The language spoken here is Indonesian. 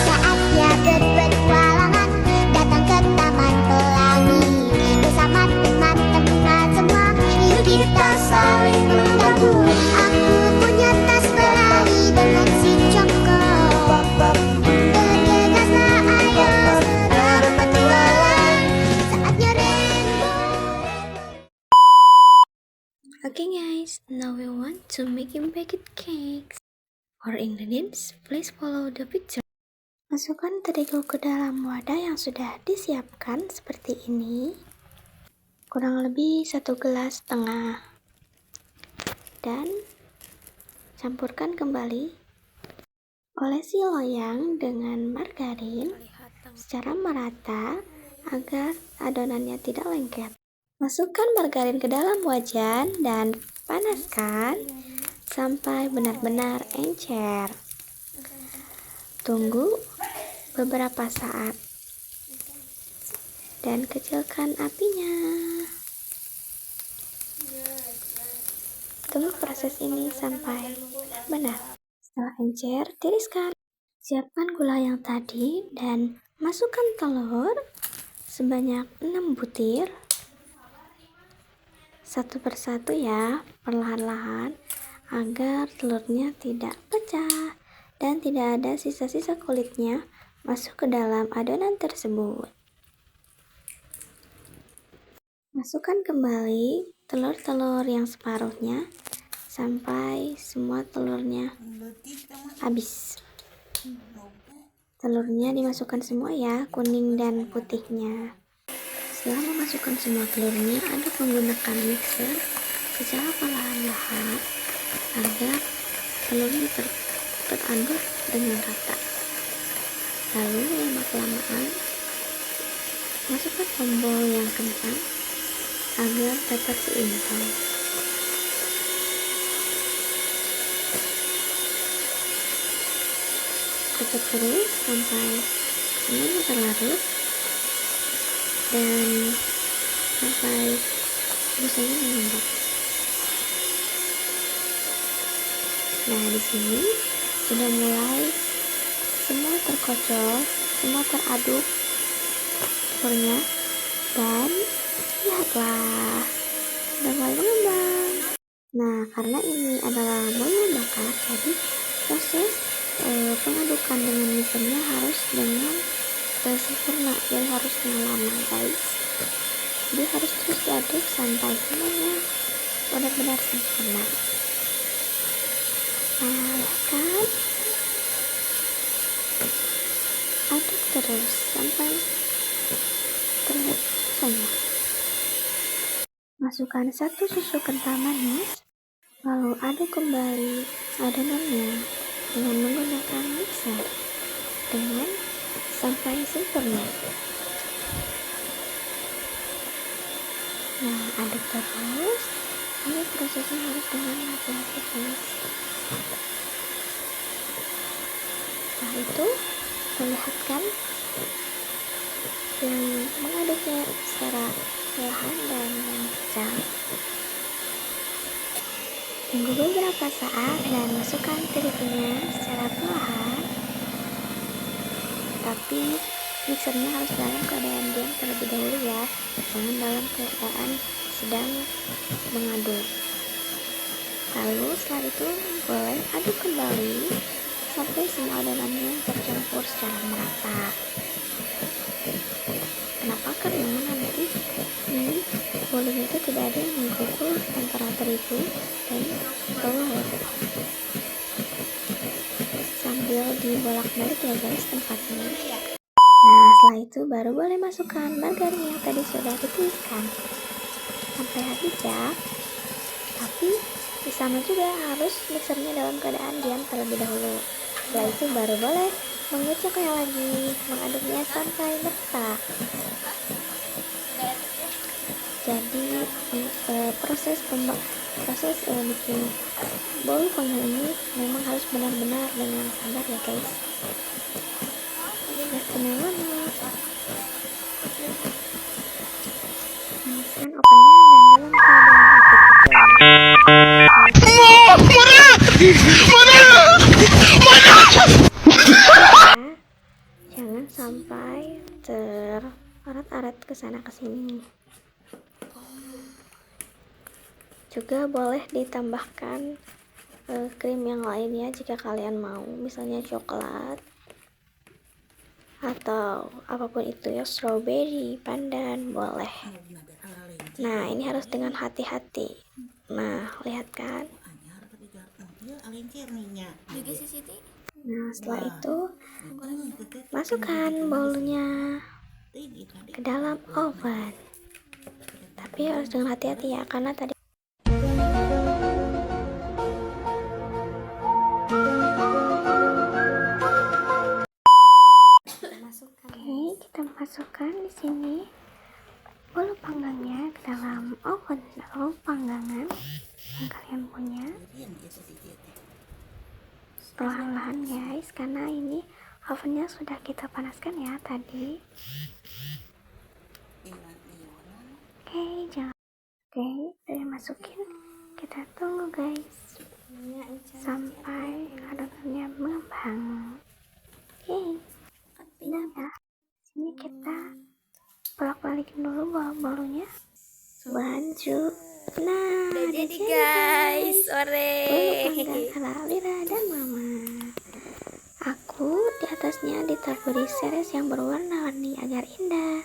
Saatnya berpetualangan, datang ke Taman Pelangi. Bersama teman-teman semua, yuk kita saling membantu. Aku punya tas berlari dengan si Joko. Bergegaslah ayo berpetualang, saatnya rainbow. Okay guys, now we want to make baked cakes. For ingredients, please follow the picture. Masukkan terigu ke dalam wadah yang sudah disiapkan seperti ini. Kurang lebih 1,5 gelas. Dan campurkan kembali. Olesi loyang dengan margarin secara merata agar adonannya tidak lengket. Masukkan margarin ke dalam wajan dan panaskan sampai benar-benar encer. Tunggu beberapa saat dan kecilkan apinya. Tunggu proses ini sampai benar. Setelah encer, tiriskan. Siapkan gula yang tadi dan masukkan telur sebanyak 6 butir. Satu persatu ya, perlahan-lahan agar telurnya tidak pecah dan tidak ada sisa-sisa kulitnya masuk ke dalam adonan tersebut. Masukkan kembali telur-telur yang separuhnya sampai semua telurnya habis. Telurnya dimasukkan semua ya, kuning dan putihnya. Setelah memasukkan semua telurnya, aduk menggunakan mixer secara perlahan-lahan agar telurnya teraduk dengan rata. Lalu lama-kelamaan masukkan tombol yang kencang agar dapat seimbang. Aduk terus sampai semuanya terlarut dan sampai busanya mengembang. Nah, di sini sudah mulai semua terkocok, semua teraduk telurnya, dan lihatlah sudah mulai mengembang. Nah, karena ini adalah mobil bakar, jadi proses pengadukan dengan mixernya harus dengan sempurna, jadi harusnya lama guys. Jadi harus terus diaduk sampai semuanya benar-benar sempurna. Nah, lihat kan, aduk terus sampai terlihat rasanya. Masukkan 1 susu kental manis, lalu aduk kembali adonannya dengan menggunakan mixer dengan sampai sempurna. Nah, aduk terus. Ini prosesnya harus dengan hati-hati guys. Setelah itu, perlihatkan yang mengaduknya secara perlahan dan lancar. Tunggu beberapa saat dan masukkan terigunya secara perlahan. Tapi mixernya harus dalam keadaan diam terlebih dahulu ya, jangan dalam keadaan sedang mengaduk. Lalu setelah itu boleh aduk kembali sampai semua adonannya tercampur secara merata. Kenapa? Karena nanti ini volume itu tidak ada yang menggugur antara terigu dan telur. Sambil dibolak-balik ya guys tempatnya. Nah, setelah itu baru boleh masukkan margarin yang tadi sudah ditiriskan sampai habis ya. Tapi sama juga harus mixernya dalam keadaan diam terlebih dahulu. Setelah itu baru boleh mengocoknya lagi, mengaduknya sampai merata. Jadi proses bikin bolu konyol ini memang harus benar-benar dengan sabar ya guys. Istimewa banget. Panaskan ovennya dan dalam keadaan api kecil. kesana kesini. Juga boleh ditambahkan krim yang lainnya jika kalian mau, misalnya coklat atau apapun itu ya, strawberry, pandan, boleh. Nah, ini harus dengan hati-hati. Nah, lihat kan? Nah, setelah itu masukkan bolunya ke dalam oven. Tapi harus dengan hati-hati ya, karena tadi Oke, kita masukkan di sini bolu panggangnya ke dalam oven atau panggangan yang kalian punya. Perlahan-lahan guys, karena ini ovennya sudah kita panaskan ya tadi. Oke, udah masukin. Kita tunggu guys sampai adonannya mengembang. Oke, udah ya. Sini kita bolak-balikin dulu bolunya. 1, 2. Nah, Udah udah jadi guys, sore. Bolu panggang ala Lira dan Mama. Aku di atasnya ditaburi seres yang berwarna-warni agar indah.